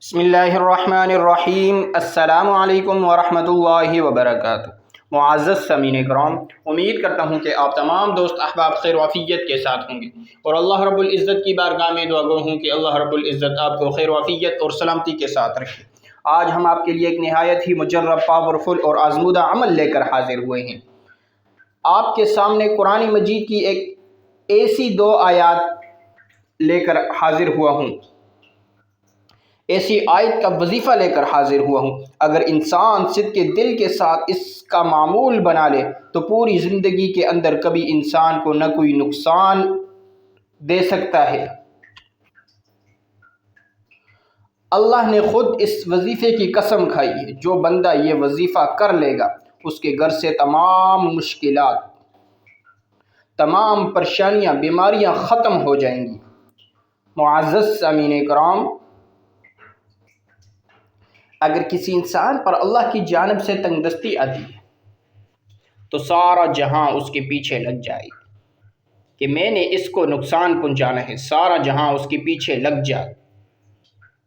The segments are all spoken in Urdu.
بسم اللہ الرحمن الرحیم۔ السلام علیکم ورحمۃ اللہ وبرکاتہ۔ معزز سامعین کرام، امید کرتا ہوں کہ آپ تمام دوست احباب خیر و عافیت کے ساتھ ہوں گے، اور اللہ رب العزت کی بارگاہ میں دعا گو ہوں کہ اللہ رب العزت آپ کو خیر و عافیت اور سلامتی کے ساتھ رکھے۔ آج ہم آپ کے لیے ایک نہایت ہی مجرب، پاورفل اور آزمودہ عمل لے کر حاضر ہوئے ہیں۔ آپ کے سامنے قرآن مجید کی ایک ایسی دو آیات لے کر حاضر ہوا ہوں، ایسی آیت کا وظیفہ لے کر حاضر ہوا ہوں۔ اگر انسان صدق کے دل کے ساتھ اس کا معمول بنا لے تو پوری زندگی کے اندر کبھی انسان کو نہ کوئی نقصان دے سکتا ہے۔ اللہ نے خود اس وظیفے کی قسم کھائی ہے، جو بندہ یہ وظیفہ کر لے گا اس کے گھر سے تمام مشکلات، تمام پریشانیاں، بیماریاں ختم ہو جائیں گی۔ معزز سامعین کرام، اگر کسی انسان پر اللہ کی جانب سے تنگ دستی آتی ہے تو سارا جہاں اس کے پیچھے لگ جائے کہ میں نے اس کو نقصان پہنچانا ہے، سارا جہاں اس کے پیچھے لگ جائے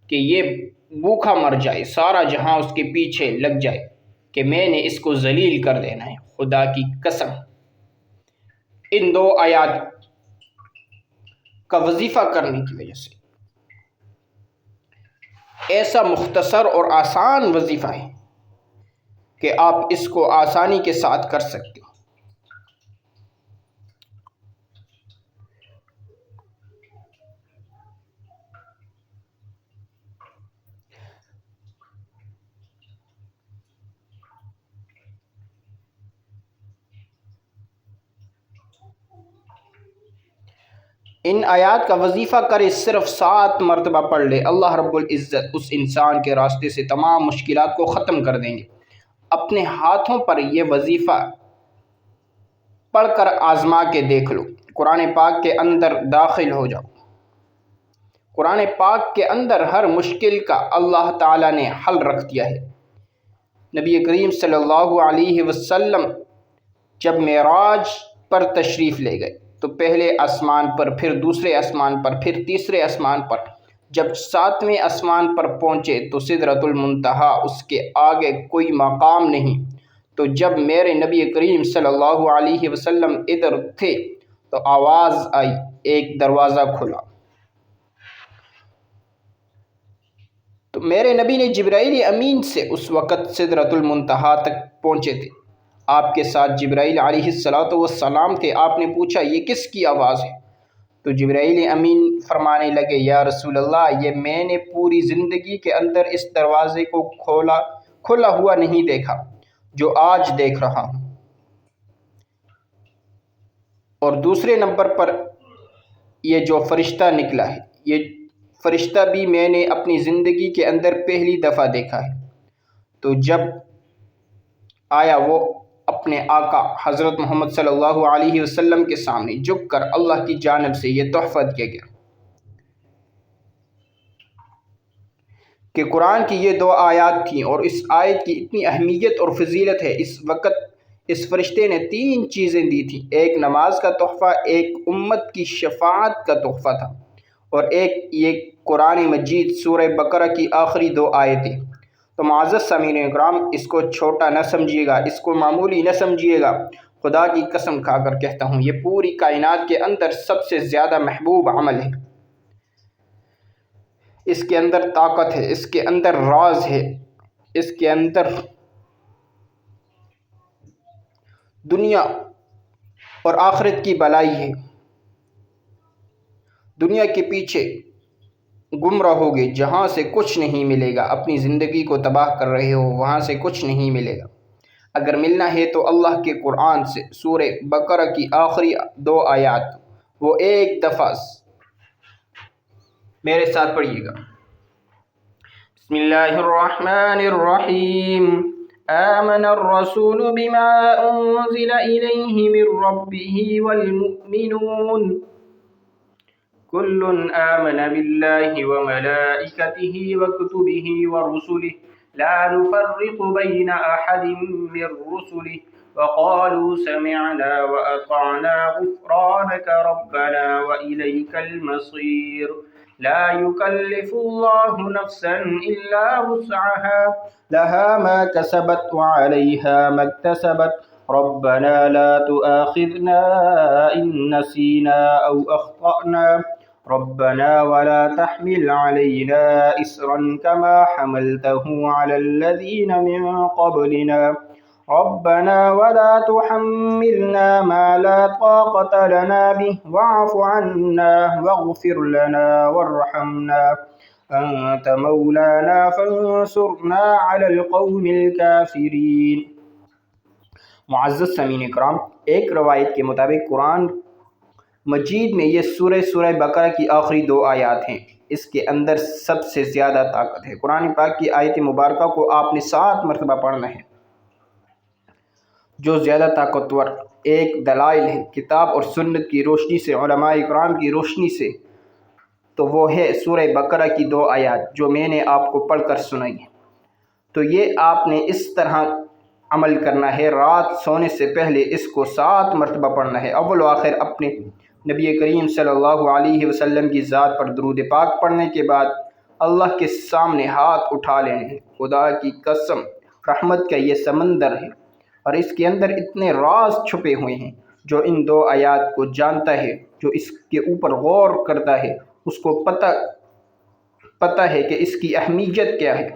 کہ یہ بھوکا مر جائے، سارا جہاں اس کے پیچھے لگ جائے کہ میں نے اس کو ذلیل کر دینا ہے۔ خدا کی قسم، ان دو آیات کا وظیفہ کرنے کی وجہ سے ایسا مختصر اور آسان وظیفہ ہے کہ آپ اس کو آسانی کے ساتھ کر سکتے ہیں۔ ان آیات کا وظیفہ کرے، صرف 7 مرتبہ پڑھ لے، اللہ رب العزت اس انسان کے راستے سے تمام مشکلات کو ختم کر دیں گے۔ اپنے ہاتھوں پر یہ وظیفہ پڑھ کر آزما کے دیکھ لو۔ قرآن پاک کے اندر داخل ہو جاؤ۔ قرآن پاک کے اندر ہر مشکل کا اللہ تعالیٰ نے حل رکھ دیا ہے۔ نبی کریم صلی اللہ علیہ وسلم جب معراج پر تشریف لے گئے تو پہلے آسمان پر، پھر دوسرے آسمان پر، پھر تیسرے آسمان پر، جب 7ویں آسمان پر پہنچے تو سدرۃ المنتہا، اس کے آگے کوئی مقام نہیں۔ تو جب میرے نبی کریم صلی اللہ علیہ وسلم ادھر تھے تو آواز آئی، ایک دروازہ کھلا۔ تو میرے نبی نے جبرائیل امین سے اس وقت سدرۃ المنتہا تک پہنچے تھے، آپ کے ساتھ جبرائیل علیہ السلام تھے۔ آپ نے پوچھا یہ کس کی آواز ہے؟ تو جبرائیل امین فرمانے لگے، یا رسول اللہ، یہ میں نے پوری زندگی کے اندر اس دروازے کو کھلا ہوا نہیں دیکھا جو آج دیکھ رہا ہوں۔ اور دوسرے نمبر پر یہ جو فرشتہ نکلا ہے، یہ فرشتہ بھی میں نے اپنی زندگی کے اندر پہلی دفعہ دیکھا ہے۔ تو جب آیا وہ اپنے آقا حضرت محمد صلی اللہ علیہ وسلم کے سامنے جھک کر اللہ کی جانب سے یہ تحفہ دیا گیا کہ قرآن کی یہ 2 آیات تھیں، اور اس آیت کی اتنی اہمیت اور فضیلت ہے۔ اس وقت اس فرشتے نے 3 چیزیں دی تھیں، ایک نماز کا تحفہ، ایک امت کی شفاعت کا تحفہ تھا، اور ایک یہ قرآن مجید سورہ بقرہ کی آخری 2 آیتیں۔ تو معزز سامعین اکرام، اس کو چھوٹا نہ سمجھیے گا، اس کو معمولی نہ سمجھیے گا۔ خدا کی قسم کھا کر کہتا ہوں، یہ پوری کائنات کے اندر سب سے زیادہ محبوب عمل ہے۔ اس کے اندر طاقت ہے، اس کے اندر راز ہے، اس کے اندر دنیا اور آخرت کی بھلائی ہے۔ دنیا کے پیچھے گم رہو گے جہاں سے کچھ نہیں ملے گا، اپنی زندگی کو تباہ کر رہے ہو وہاں سے کچھ نہیں ملے گا۔ اگر ملنا ہے تو اللہ کے قرآن سے سورہ بقرہ کی آخری 2 آیات، وہ ایک دفعہ میرے ساتھ پڑھیے گا۔ بسم اللہ الرحمن الرحیم۔ آمن الرسول بما انزل الیہ من ربہ والمؤمنون كل آمن بالله وملائكته وكتبه ورسله لا نفرق بين أحد من رسله وقالوا سمعنا وأطعنا غفرانك ربنا وإليك المصير لا يكلف الله نفسا إلا وسعها لها ما كسبت وعليها ما اكتسبت ربنا لا تؤاخذنا إن نسينا أو أخطأنا ربنا ولا تحمل علينا إصرا كما حملته على الذين من قبلنا ربنا ولا تحملنا ما لا طاقة لنا به واعف عنا واغفر لنا وارحمنا أنت مولانا فانصرنا على القوم الكافرين۔ معزز سامعین اکرام، ایک روایت کے مطابق قرآن مجید میں یہ سورہ بقرہ کی آخری 2 آیات ہیں، اس کے اندر سب سے زیادہ طاقت ہے۔ قرآن پاک کی آیت مبارکہ کو آپ نے 7 مرتبہ پڑھنا ہے۔ جو زیادہ طاقتور ایک دلائل ہے کتاب اور سنت کی روشنی سے، علماء اکرام کی روشنی سے، تو وہ ہے سورہ بقرہ کی 2 آیات جو میں نے آپ کو پڑھ کر سنائی ہے۔ تو یہ آپ نے اس طرح عمل کرنا ہے، رات سونے سے پہلے اس کو 7 مرتبہ پڑھنا ہے۔ اول و آخر اپنے نبی کریم صلی اللہ علیہ وسلم کی ذات پر درود پاک پڑھنے کے بعد اللہ کے سامنے ہاتھ اٹھا لینے ہیں۔ خدا کی قسم، رحمت کا یہ سمندر ہے اور اس کے اندر اتنے راز چھپے ہوئے ہیں۔ جو ان 2 آیات کو جانتا ہے، جو اس کے اوپر غور کرتا ہے، اس کو پتہ ہے کہ اس کی اہمیت کیا ہے۔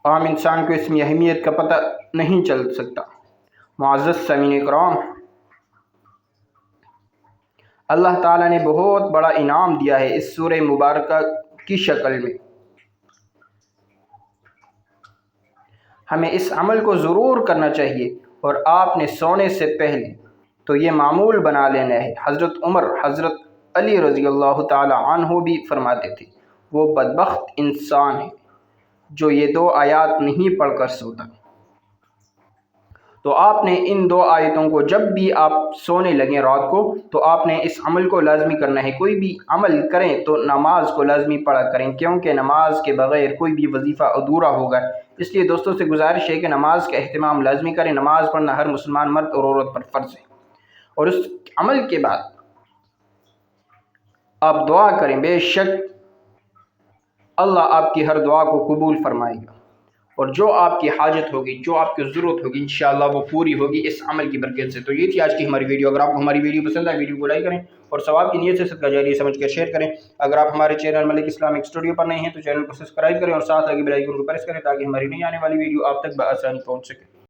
عام انسان کو اس کی اہمیت کا پتہ نہیں چل سکتا۔ معزز سامعین اکرام، اللہ تعالیٰ نے بہت بڑا انعام دیا ہے اس سورہ مبارکہ کی شکل میں۔ ہمیں اس عمل کو ضرور کرنا چاہیے اور آپ نے سونے سے پہلے تو یہ معمول بنا لینا ہے۔ حضرت عمر، حضرت علی رضی اللہ تعالی عنہ بھی فرماتے تھے، وہ بدبخت انسان ہے جو یہ 2 آیات نہیں پڑھ کر سوتا۔ تو آپ نے ان 2 آیتوں کو جب بھی آپ سونے لگیں رات کو، تو آپ نے اس عمل کو لازمی کرنا ہے۔ کوئی بھی عمل کریں تو نماز کو لازمی پڑھا کریں، کیونکہ نماز کے بغیر کوئی بھی وظیفہ ادھورا ہوگا۔ اس لیے دوستوں سے گزارش ہے کہ نماز کا اہتمام لازمی کریں۔ نماز پڑھنا ہر مسلمان مرد اور عورت پر فرض ہے، اور اس عمل کے بعد آپ دعا کریں، بے شک اللہ آپ کی ہر دعا کو قبول فرمائے گا، اور جو آپ کی حاجت ہوگی، جو آپ کی ضرورت ہوگی، انشاءاللہ وہ پوری ہوگی اس عمل کی برکت سے۔ تو یہ تھی آج کی ہماری ویڈیو۔ اگر آپ کو ہماری ویڈیو پسند آئے، ویڈیو کو لائک کریں اور ثواب کی نیت سے صدقہ جاریہ سمجھ کر شیئر کریں۔ اگر آپ ہمارے چینل ملک اسلامک اسٹوڈیو پر نئے ہیں تو چینل کو سبسکرائب کریں اور ساتھ لگے بیل آئیکن کو پریس کریں تاکہ ہماری نئی آنے والی ویڈیو آپ تک بآسانی پہنچ سکے۔